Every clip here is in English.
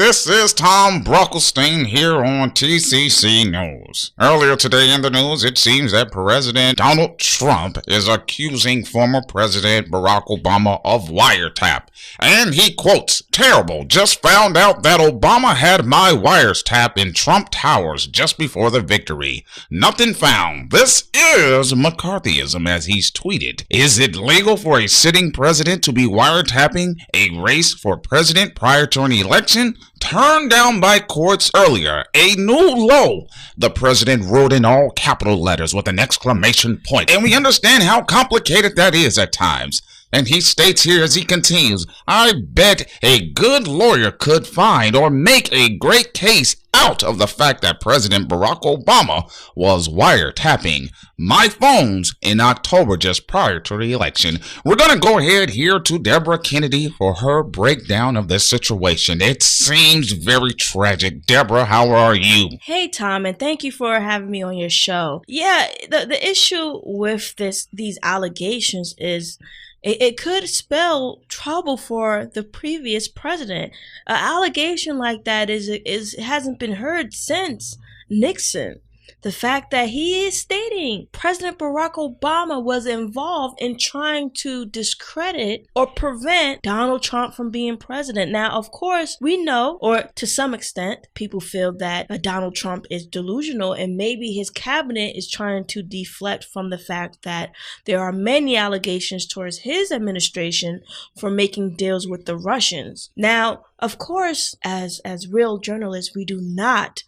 this is Tom Brockelstein here on TCC News. Earlier today in the news, it seems that President Donald Trump is accusing former President Barack Obama of wiretap. And he quotes, "Terrible, just found out that Obama had my wiretap in Trump Towers just before the victory. Nothing found. This is McCarthyism," as he's tweeted. Is it legal for a sitting president to be wiretapping a race for president prior to an election? Turned down by courts earlier. A new low, the president wrote in all capital letters with an exclamation point. And we understand how complicated that is at times. And he states here as he continues, "I bet a good lawyer could find or make a great case out of the fact that President Barack Obama was wiretapping my phones in October just prior to the election." We're going to go ahead here to Deborah Kennedy for her breakdown of this situation. It seems very tragic. Deborah, how are you? Hey, Tom, and thank you for having me on your show. Yeah, the issue with these allegations is it could spell trouble for the previous president. An allegation like that hasn't been heard since Nixon. The fact that he is stating President Barack Obama was involved in trying to discredit or prevent Donald Trump from being president. Now, of course, we know, or to some extent, people feel that Donald Trump is delusional and maybe his cabinet is trying to deflect from the fact that there are many allegations towards his administration for making deals with the Russians. Now, of course, as real journalists, we do not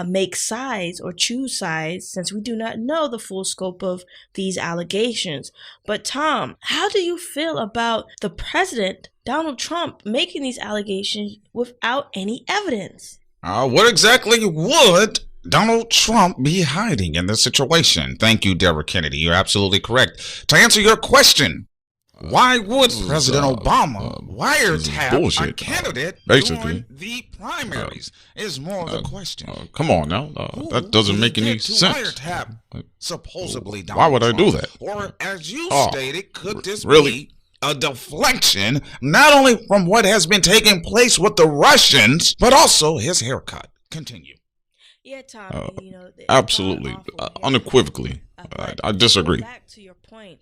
make sides or choose sides since we do not know the full scope of these allegations. But Tom, how do you feel about the president, Donald Trump, making these allegations without any evidence? What exactly would Donald Trump be hiding in this situation? Thank you, Deborah Kennedy. You're absolutely correct. To answer your question, why would President Obama wiretap a candidate during the primaries is more of the question. Come on now. That doesn't make any sense. Wiretap, supposedly Donald Why would I do Trump? that? Or as you stated, could this really? be a deflection not only from what has been taking place with the Russians, but also his haircut? Continue. Yeah, Tom, Absolutely. Unequivocally. I disagree. Back to your point.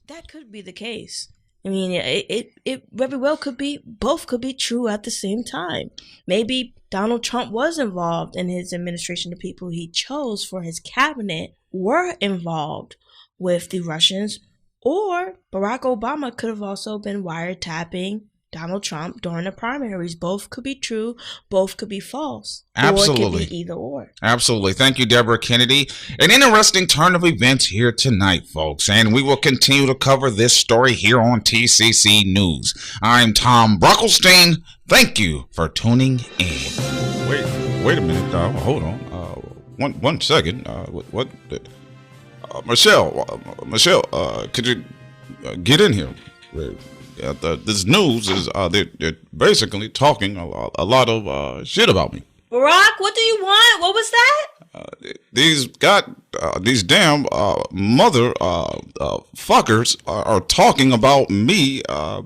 That could be the case. I mean, it very well could be, both could be true at the same time. Maybe Donald Trump was involved in his administration. The people he chose for his cabinet were involved with the Russians, or Barack Obama could have also been wiretapping Donald Trump during the primaries. Both could be true, both could be false. Absolutely. Or it could be either or. Absolutely. Thank you, Deborah Kennedy. An interesting turn of events here tonight, folks, and we will continue to cover this story here on TCC News. I'm Tom Brockelstein. Thank you for tuning in. Wait a minute. Hold on. One second. Michelle, could you get in here? This news is they're basically talking a lot of shit about me. Barack, what do you want? What was that? These damn mother fuckers are talking about me,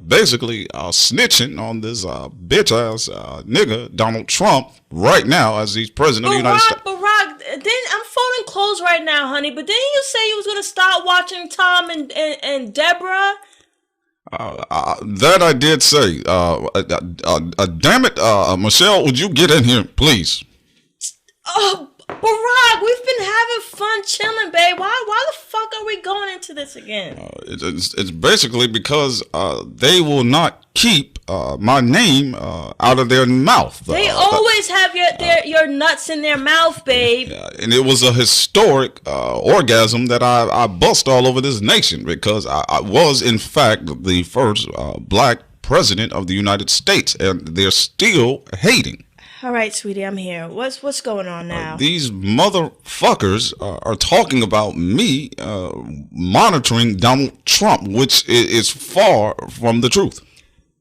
basically snitching on this bitch ass nigga Donald Trump right now as he's president of the United States. Barack, I'm folding clothes right now, honey. But didn't you say you was gonna start watching Tom and Deborah? That I did say. Damn it, Michelle, would you get in here, please? Oh, Barack, we've been having fun chilling, babe. Why the fuck are we going into this again? It's basically because they will not keep my name out of their mouth. They always have your nuts in their mouth, babe. And it was a historic orgasm that I bust all over this nation because I was, in fact, the first black president of the United States, and they're still hating. All right, sweetie, I'm here. What's going on now? These motherfuckers are talking about me monitoring Donald Trump, which is far from the truth.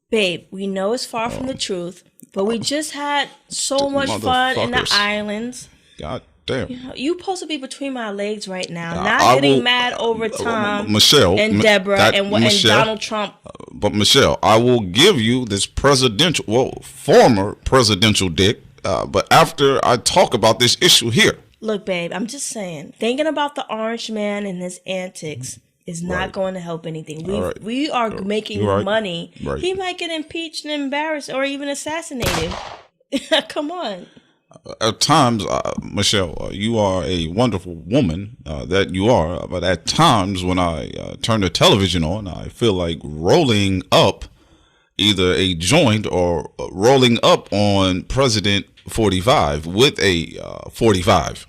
Babe, we know it's far from the truth, but we just had so much fun in the islands. God damn. You supposed to be between my legs right now, not getting mad over Tom, Michelle, and Deborah, and Donald Trump But Michelle, I will give you this former presidential dick, but after I talk about this issue here. Look, babe, I'm just saying, thinking about the orange man and his antics is not going to help anything. We are making money. Right. He might get impeached and embarrassed or even assassinated. Come on. At times, Michelle, you are a wonderful woman that you are, but at times when I turn the television on, I feel like rolling up either a joint or rolling up on President 45 with a 45.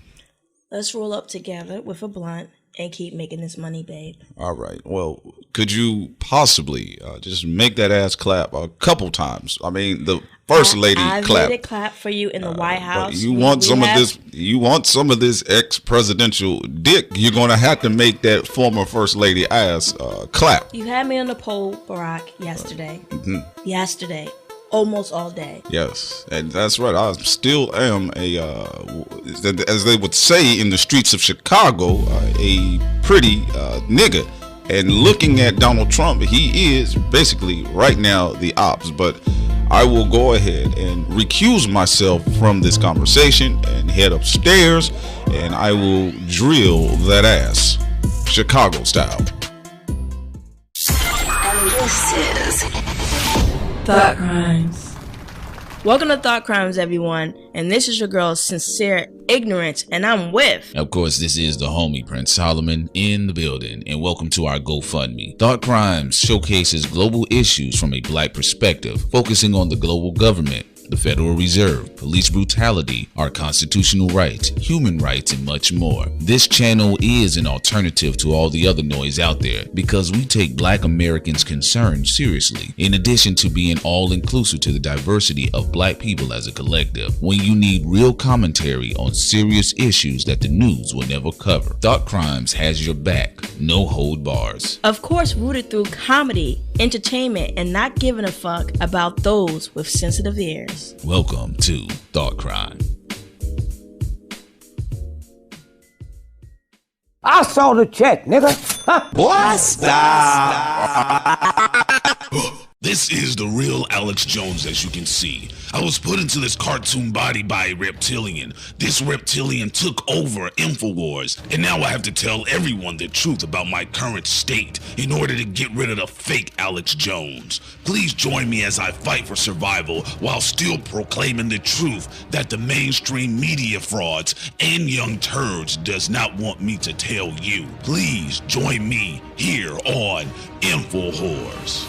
Let's roll up together with a blunt and keep making this money, babe. All right. Well, could you possibly just make that ass clap a couple times? I mean, the first lady I clap. made it clap for you in the White House. You want some of this? You want some of this ex-presidential dick? You're gonna have to make that former first lady ass clap. You had me on the pole, Barack, yesterday. Yesterday. Almost all day. Yes, and that's right. I still am as they would say in the streets of Chicago, a pretty nigga. And looking at Donald Trump, he is basically right now the ops. But I will go ahead and recuse myself from this conversation and head upstairs, and I will drill that ass, Chicago style. And this is Thought Crimes. Welcome to Thought Crimes, everyone. And this is your girl, Sincere Ignorance, and I'm with... Of course, this is the homie Prince Solomon in the building, and welcome to our GoFundMe. Thought Crimes showcases global issues from a black perspective, focusing on the global government, the Federal Reserve, police brutality, our constitutional rights, human rights, and much more. This channel is an alternative to all the other noise out there because we take black Americans' concerns seriously, in addition to being all-inclusive to the diversity of black people as a collective. When you need real commentary on serious issues that the news will never cover, Thought Crimes has your back, no hold bars. Of course, rooted through comedy, entertainment, and not giving a fuck about those with sensitive ears. Welcome to Thought Crime. I saw the check, nigga. What? Stop. This is the real Alex Jones, as you can see. I was put into this cartoon body by a reptilian. This reptilian took over InfoWars, and now I have to tell everyone the truth about my current state in order to get rid of the fake Alex Jones. Please join me as I fight for survival while still proclaiming the truth that the mainstream media frauds and young turds does not want me to tell you. Please join me here on InfoWars.